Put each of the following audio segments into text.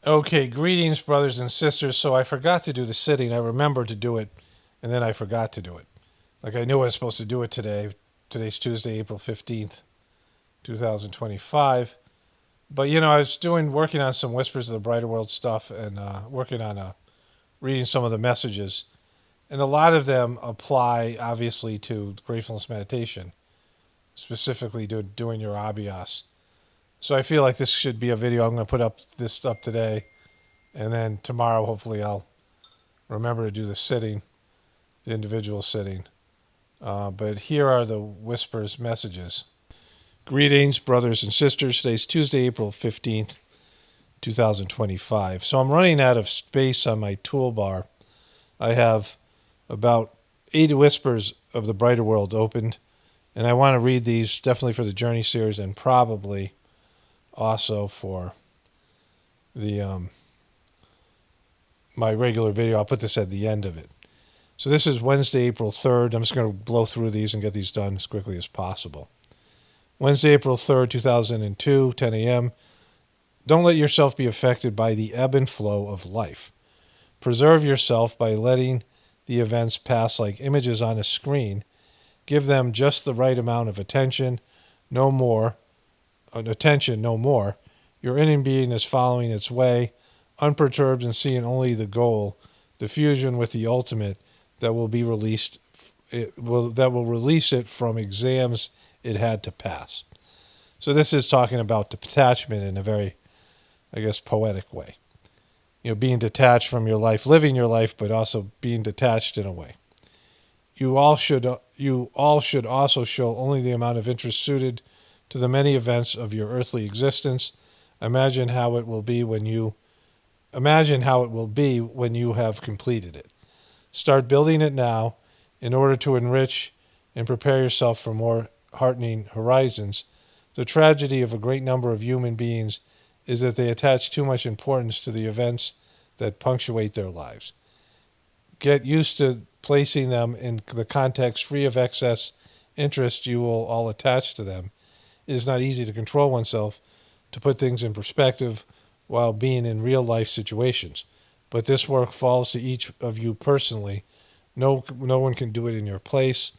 Okay, greetings, brothers and sisters. So I forgot to do the sitting. I remembered to do it, and then I forgot to do it. Like I knew I was supposed to do it today. Today's Tuesday, April 15th, 2025. But I was working on some Whispers of the Brighter World stuff and working on reading some of the messages. And a lot of them apply, obviously, to gratefulness meditation, specifically to doing your abias. So I feel like this should be a video. I'm going to put up this up today. And then tomorrow, hopefully, I'll remember to do the sitting, the individual sitting. But here are the Whispers messages. Greetings, brothers and sisters. Today's Tuesday, April 15th, 2025. So I'm running out of space on my toolbar. I have about 80 Whispers of the Brighter World opened, and I want to read these definitely for the Journey series and probably also for the my regular video. I'll put this at the end of it. So this is Wednesday, April 3rd. I'm just going to blow through these and get these done as quickly as possible. Wednesday, April 3rd, 2002, 10 a.m. Don't let yourself be affected by the ebb and flow of life. Preserve yourself by letting the events pass like images on a screen. Give them just the right amount of attention, no more. Your inner being is following its way, unperturbed and seeing only the goal, the fusion with the ultimate that will be released. That will release it from exams it had to pass. So this is talking about detachment in a very, I guess, poetic way. Being detached from your life, living your life, but also being detached in a way. You all should also show only the amount of interest suited to the many events of your earthly existence. Imagine how it will be when you have completed it. Start building it now in order to enrich and prepare yourself for more heartening horizons. The tragedy of a great number of human beings is that they attach too much importance to the events that punctuate their lives. Get used to placing them in the context free of excess interest you will all attach to them. It is not easy to control oneself, to put things in perspective while being in real life situations. But this work falls to each of you personally. No one can do it in your place.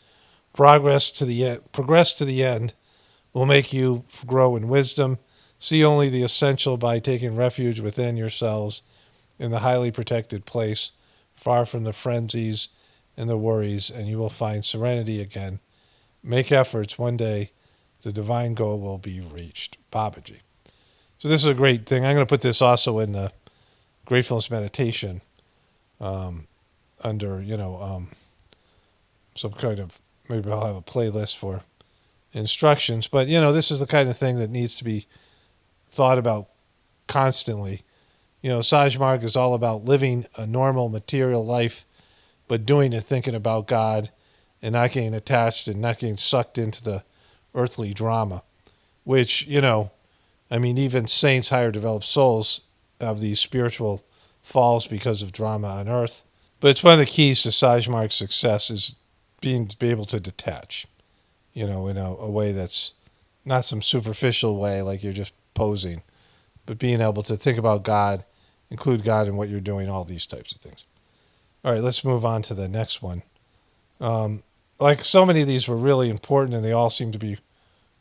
Progress to the end will make you grow in wisdom. See only the essential by taking refuge within yourselves in the highly protected place, far from the frenzies and the worries, and you will find serenity again. Make efforts. One day, the divine goal will be reached. Babaji. So this is a great thing. I'm going to put this also in the gratefulness meditation under, some kind of, maybe I'll have a playlist for instructions. But, this is the kind of thing that needs to be thought about constantly. Sahaj Marg is all about living a normal material life, but doing it thinking about God and not getting attached and not getting sucked into the earthly drama, which, even saints, higher developed souls, have these spiritual falls because of drama on earth. But it's one of the keys to Sahaj Marg's success is be able to detach, in a way that's not some superficial way like you're just posing, but being able to think about God, include God in what you're doing, all these types of things. All right, let's move on to the next one. Like so many of these were really important, and they all seem to be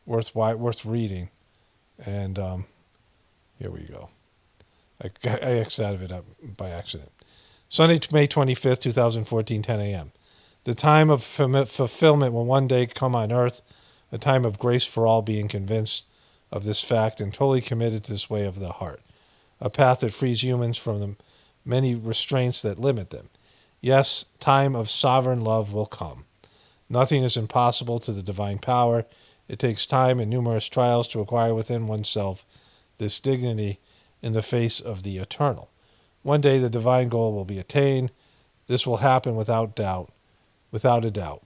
worth reading. And here we go. I X'd out of it by accident. Sunday, May 25th, 2014, 10 a.m. The time of fulfillment will one day come on earth, a time of grace for all being convinced of this fact and totally committed to this way of the heart, a path that frees humans from the many restraints that limit them. Yes, time of sovereign love will come. Nothing is impossible to the divine power. It takes time and numerous trials to acquire within oneself this dignity in the face of the eternal. One day the divine goal will be attained. This will happen without a doubt.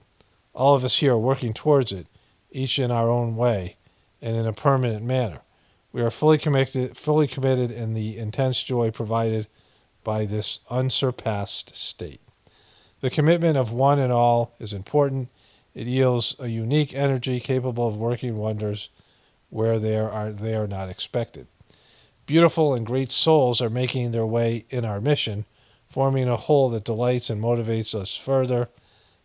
All of us here are working towards it, each in our own way and in a permanent manner. We are fully committed in the intense joy provided by this unsurpassed state. The commitment of one and all is important. It yields a unique energy capable of working wonders where they are not expected. Beautiful and great souls are making their way in our mission, forming a whole that delights and motivates us further.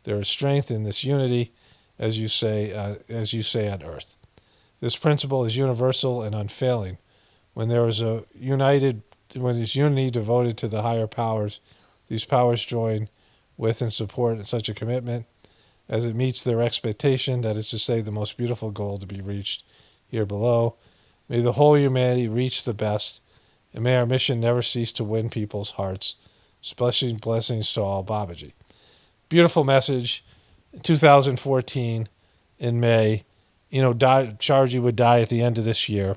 There is strength in this unity, as you say on earth. This principle is universal and unfailing. When there is when there's unity devoted to the higher powers, these powers join with and support such a commitment as it meets their expectation, that is to say, the most beautiful goal to be reached here below. May the whole humanity reach the best, and may our mission never cease to win people's hearts. Splashing blessings to all, Babaji. Beautiful message. 2014 in May. Charji would die at the end of this year.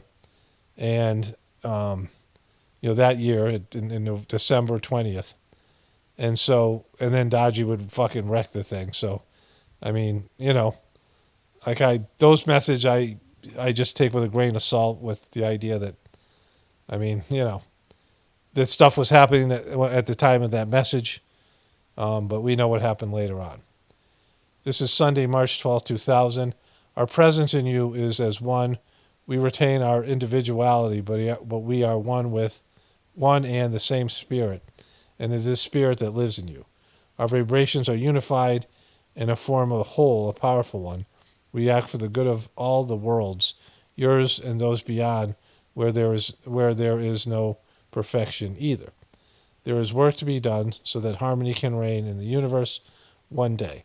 And, that year, in December 20th. And then Daji would fucking wreck the thing. So, I mean, those message I just take with a grain of salt, with the idea that, this stuff was happening at the time of that message. But we know what happened later on. This is Sunday, March 12th, 2000. Our presence in you is as one. We retain our individuality, but we are one with one and the same spirit, and it is this spirit that lives in you. Our vibrations are unified in a form of a whole, a powerful one. We act for the good of all the worlds, yours and those beyond, where there is no perfection either. There is work to be done so that harmony can reign in the universe one day.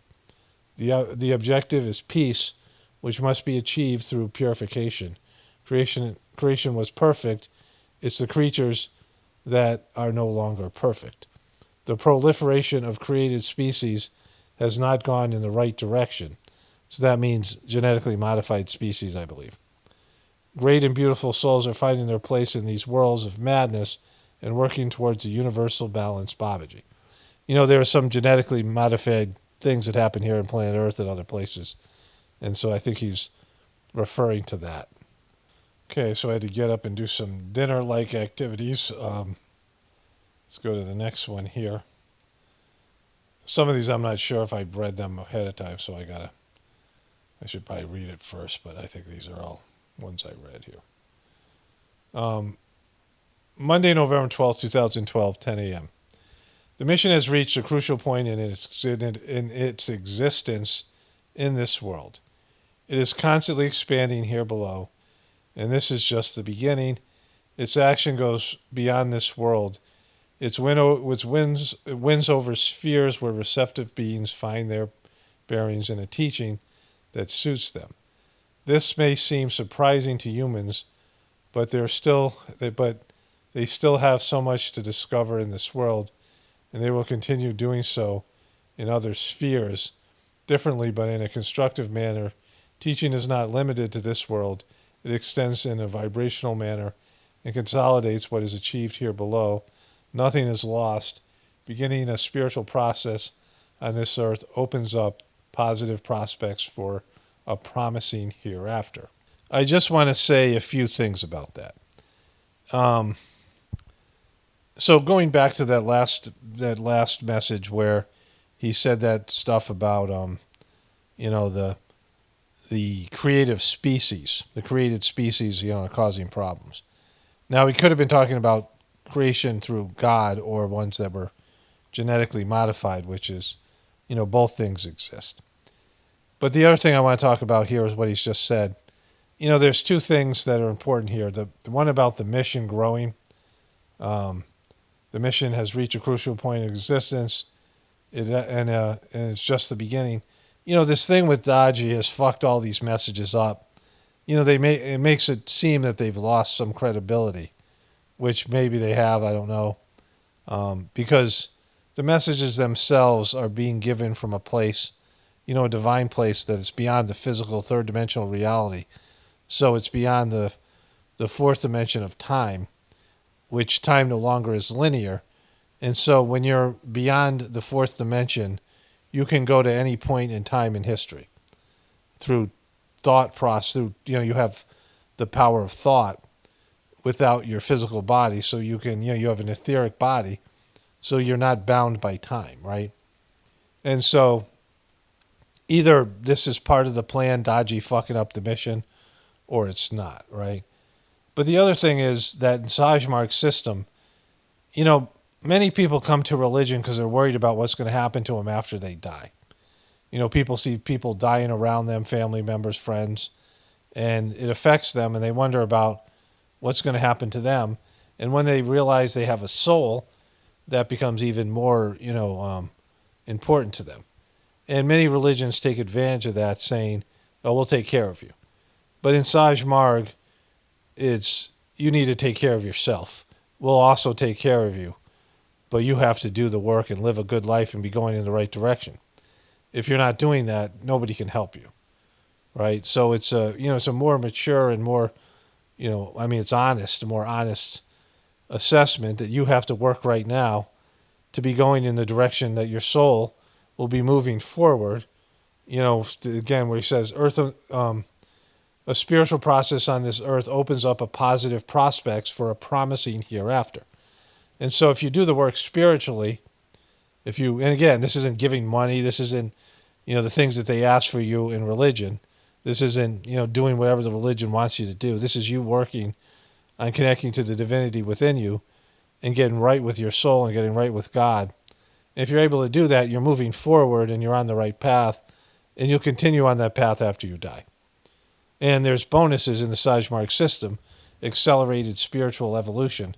The objective is peace, which must be achieved through purification. Creation was perfect. It's the creatures that are no longer perfect. The proliferation of created species has not gone in the right direction. So that means genetically modified species, I believe. Great and beautiful souls are finding their place in these worlds of madness and working towards a universal balance, Babaji. There are some genetically modified things that happen here on planet Earth and other places. And so I think he's referring to that. Okay, so I had to get up and do some dinner-like activities. Let's go to the next one here. Some of these I'm not sure if I've read them ahead of time, so I should probably read it first, but I think these are all ones I read here. Monday, November 12th, 2012, 10 a.m. The mission has reached a crucial point in its existence in this world. It is constantly expanding here below, and this is just the beginning. Its action goes beyond this world. It wins over spheres where receptive beings find their bearings in a teaching that suits them. This may seem surprising to humans, but they still have so much to discover in this world, and they will continue doing so in other spheres, differently but in a constructive manner. Teaching is not limited to this world. It extends in a vibrational manner and consolidates what is achieved here below. Nothing is lost. Beginning a spiritual process on this earth opens up positive prospects for a promising hereafter. I just want to say a few things about that. So going back to that last message where he said that stuff about the creative species, the created species, are causing problems. Now, he could have been talking about creation through God or ones that were genetically modified, which is, both things exist. But the other thing I want to talk about here is what he's just said. There's two things that are important here. The one about the mission growing. The mission has reached a crucial point of existence, and it's just the beginning. This thing with Daji has fucked all these messages up. It makes it seem that they've lost some credibility, which maybe they have, I don't know, because the messages themselves are being given from a place, a divine place that is beyond the physical third-dimensional reality. So it's beyond the fourth dimension of time, which time no longer is linear. And so when you're beyond the fourth dimension, you can go to any point in time in history through thought process. You have the power of thought without your physical body. So you can, you have an etheric body, so you're not bound by time, right? And so either this is part of the plan, Daji fucking up the mission, or it's not, right? But the other thing is that in Sahaj Marg's system, you know, many people come to religion because they're worried about what's going to happen to them after they die. You know, people see people dying around them, family members, friends, and it affects them, and they wonder about what's going to happen to them. And when they realize they have a soul, that becomes even more, important to them. And many religions take advantage of that, saying, "Oh, we'll take care of you." But in Sahaj Marg, it's you need to take care of yourself. We'll also take care of you, but you have to do the work and live a good life and be going in the right direction. If you're not doing that, nobody can help you, right? So it's a more mature and more, it's honest, a more honest assessment that you have to work right now to be going in the direction that your soul will be moving forward. Again, where he says, a spiritual process on this earth opens up a positive prospects for a promising hereafter. And so if you do the work spiritually, and again, this isn't giving money, this isn't, the things that they ask for you in religion. This isn't, doing whatever the religion wants you to do. This is you working on connecting to the divinity within you and getting right with your soul and getting right with God. And if you're able to do that, you're moving forward and you're on the right path, and you'll continue on that path after you die. And there's bonuses in the Sahaj Marg system, accelerated spiritual evolution,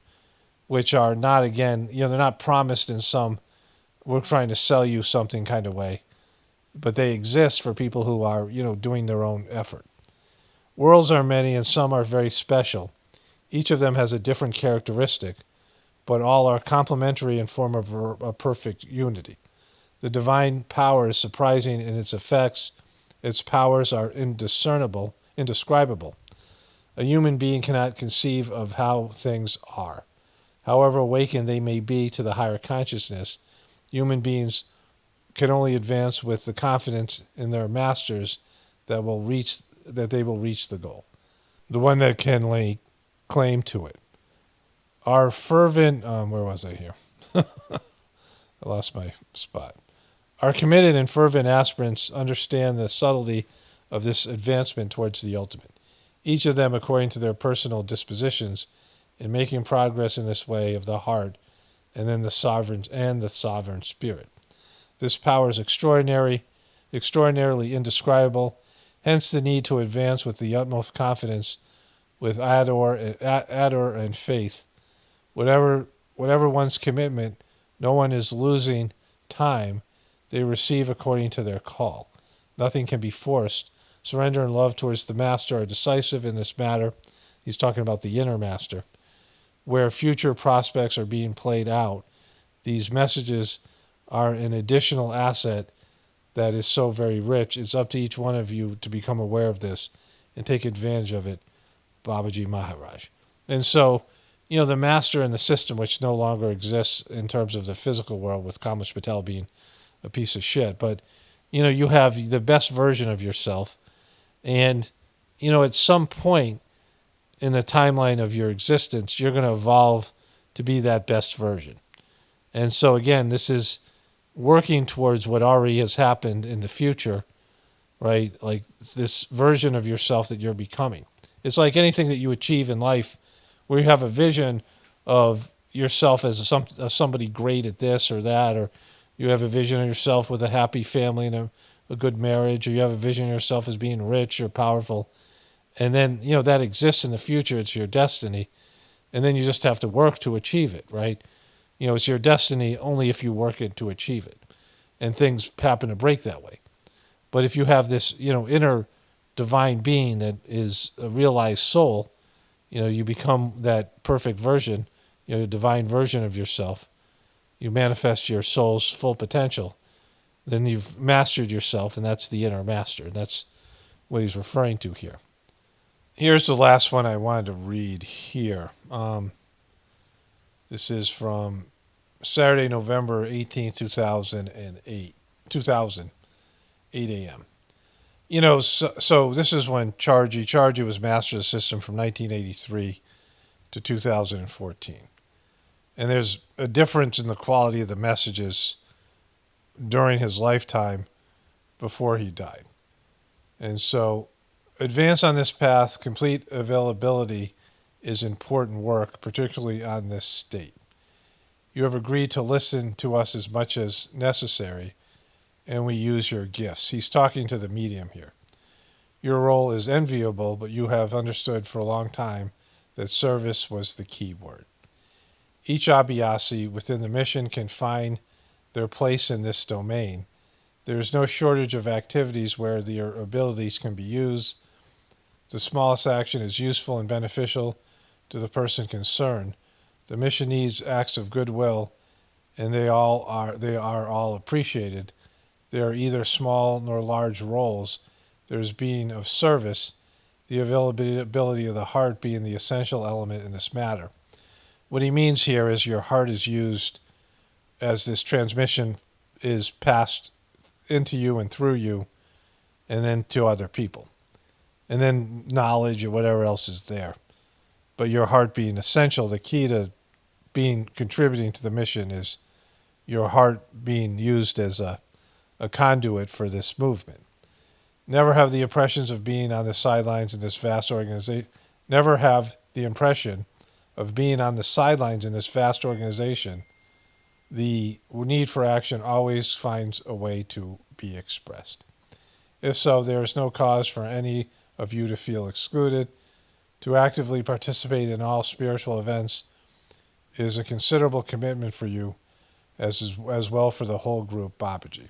which are not, again, they're not promised in some, we're trying to sell you something kind of way, but they exist for people who are, doing their own effort. Worlds are many and some are very special. Each of them has a different characteristic, but all are complementary and form a perfect unity. The divine power is surprising in its effects. Its powers are indescribable. A human being cannot conceive of how things are. However awakened they may be to the higher consciousness, human beings can only advance with the confidence in their masters that they will reach the goal. The one that can lay claim to it. Our fervent, where was I here? I lost my spot. Our committed and fervent aspirants understand the subtlety of this advancement towards the ultimate, each of them according to their personal dispositions, in making progress in this way of the heart and then the sovereign spirit. This power is extraordinarily indescribable, hence the need to advance with the utmost confidence, with ardor and faith. Whatever one's commitment, no one is losing time. They receive according to their call. Nothing can be forced. Surrender and love towards the master are decisive in this matter. He's talking about the inner master, where future prospects are being played out. These messages are an additional asset that is so very rich. It's up to each one of you to become aware of this and take advantage of it, Babaji Maharaj. And so, the master and the system, which no longer exists in terms of the physical world, with Kamlesh Patel being a piece of shit, but, you have the best version of yourself. And, at some point in the timeline of your existence, you're going to evolve to be that best version. And so, again, this is working towards what already has happened in the future, right? Like this version of yourself that you're becoming. It's like anything that you achieve in life where you have a vision of yourself as somebody great at this or that, or you have a vision of yourself with a happy family and a good marriage, or you have a vision of yourself as being rich or powerful. And then, that exists in the future. It's your destiny. And then you just have to work to achieve it, right? It's your destiny only if you work it to achieve it. And things happen to break that way. But if you have this, inner divine being that is a realized soul, you become that perfect version, the divine version of yourself. You manifest your soul's full potential. Then you've mastered yourself, and that's the inner master. And that's what he's referring to here. Here's the last one I wanted to read here. This is from Saturday, November 18th, 2008, 8 a.m. So this is when Chargy was master of the system from 1983 to 2014. And there's a difference in the quality of the messages during his lifetime before he died. And so advance on this path, complete availability is important work, particularly on this state. You have agreed to listen to us as much as necessary, and we use your gifts. He's talking to the medium here. Your role is enviable, but you have understood for a long time that service was the key word. Each Abhyasi within the mission can find their place in this domain. There is no shortage of activities where their abilities can be used. The smallest action is useful and beneficial to the person concerned. The mission needs acts of goodwill, and they are all appreciated. There are either small nor large roles. There is being of service, the availability of the heart being the essential element in this matter. What he means here is your heart is used as this transmission is passed into you and through you, and then to other people. And then knowledge or whatever else is there. But your heart being essential, the key to contributing to the mission is your heart being used as a conduit for this movement. Never have the impressions of being on the sidelines in this vast organization. Never have the impression of being on the sidelines in this vast organization. The need for action always finds a way to be expressed. If so, there is no cause for any of you to feel excluded. To actively participate in all spiritual events is a considerable commitment for you, as well for the whole group, Babaji.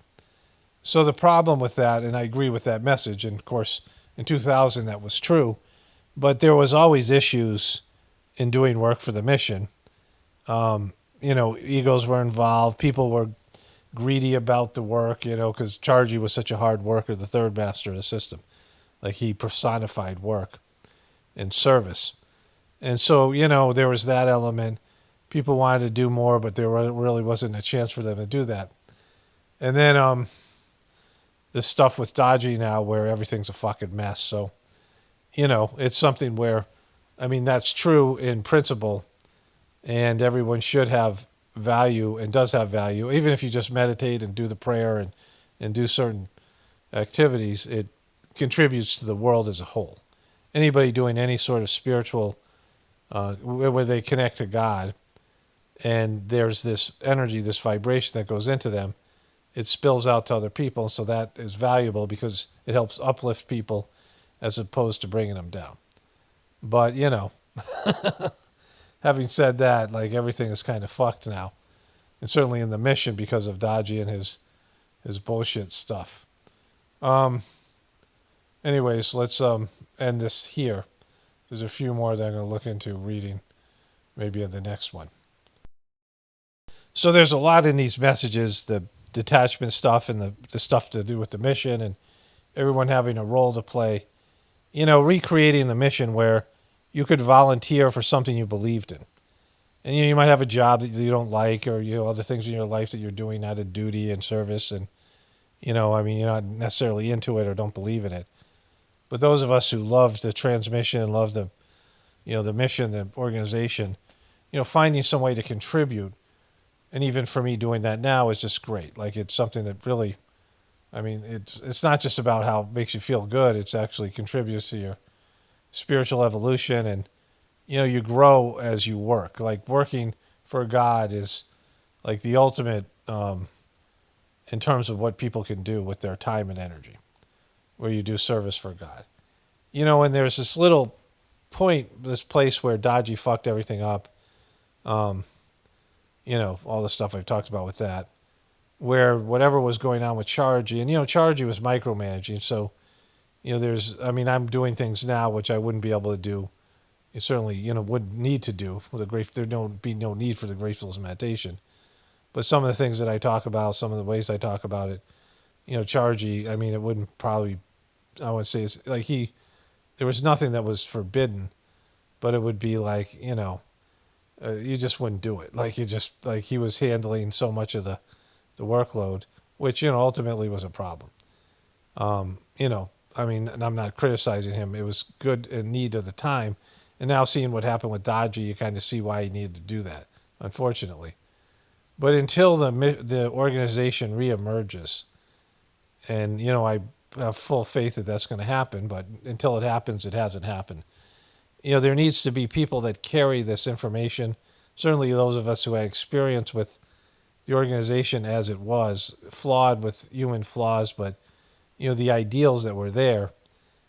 So the problem with that, and I agree with that message, and of course in 2000 that was true, but there was always issues in doing work for the mission. Egos were involved. People were greedy about the work, because Charji was such a hard worker, the third master of the system. Like he personified work and service. And so, there was that element. People wanted to do more, but there really wasn't a chance for them to do that. And then this stuff with Daji now where everything's a fucking mess. So, it's something where, that's true in principle, and everyone should have value and does have value. Even if you just meditate and do the prayer and do certain activities, it contributes to the world as a whole. Anybody doing any sort of spiritual, where they connect to God, and there's this energy, this vibration that goes into them, it spills out to other people, so that is valuable because it helps uplift people as opposed to bringing them down. But, having said that, like everything is kind of fucked now. And certainly in the mission because of Daji and his bullshit stuff. Anyways, let's end this here. There's a few more that I'm going to look into reading maybe in the next one. So there's a lot in these messages, the detachment stuff and the stuff to do with the mission and everyone having a role to play. Recreating the mission where you could volunteer for something you believed in. And you might have a job that you don't like, or other things in your life that you're doing out of duty and service, and you're not necessarily into it or don't believe in it. But those of us who love the transmission and love the the mission, the organization, finding some way to contribute, and even for me doing that now is just great. Like it's something that really, it's not just about how it makes you feel good. It's actually contributes to your spiritual evolution, and you grow as you work. Like working for God is like the ultimate in terms of what people can do with their time and energy, where you do service for God. And there's this little point, this place where Daji fucked everything up. All the stuff I've talked about with that, where whatever was going on with Charji, and Charji was micromanaging, so I'm doing things now which I wouldn't be able to do. You certainly, wouldn't need to do with there'd be no need for the Gratefulness meditation. But some of the things that I talk about, some of the ways I talk about it, Charji, it wouldn't probably, I would say it's like there was nothing that was forbidden, but it would be like, you just wouldn't do it. Like he was handling so much of the workload, which, ultimately was a problem. And I'm not criticizing him. It was good in need of the time. And now seeing what happened with Daji, you kind of see why he needed to do that, unfortunately. But until the organization reemerges, and, I have full faith that that's going to happen, but until it happens, it hasn't happened. there needs to be people that carry this information. Certainly, those of us who had experience with the organization as it was, flawed with human flaws, but the ideals that were there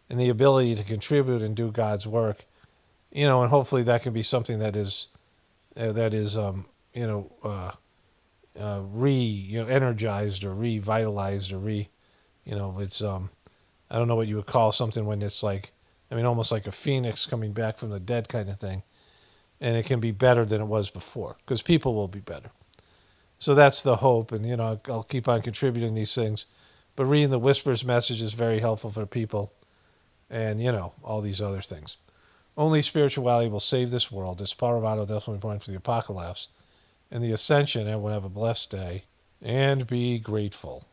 and the ability to contribute and do God's work, and hopefully that can be something that is energized or revitalized or it's I don't know what you would call something when it's like, almost like a phoenix coming back from the dead kind of thing, and it can be better than it was before because people will be better. So that's the hope, and I'll keep on contributing these things, but reading the Whispers message is very helpful for people, and all these other things. Only spirituality will save this world. It's Parvado definitely point for the Apocalaughs and the Ascension. Everyone have a blessed day and be grateful.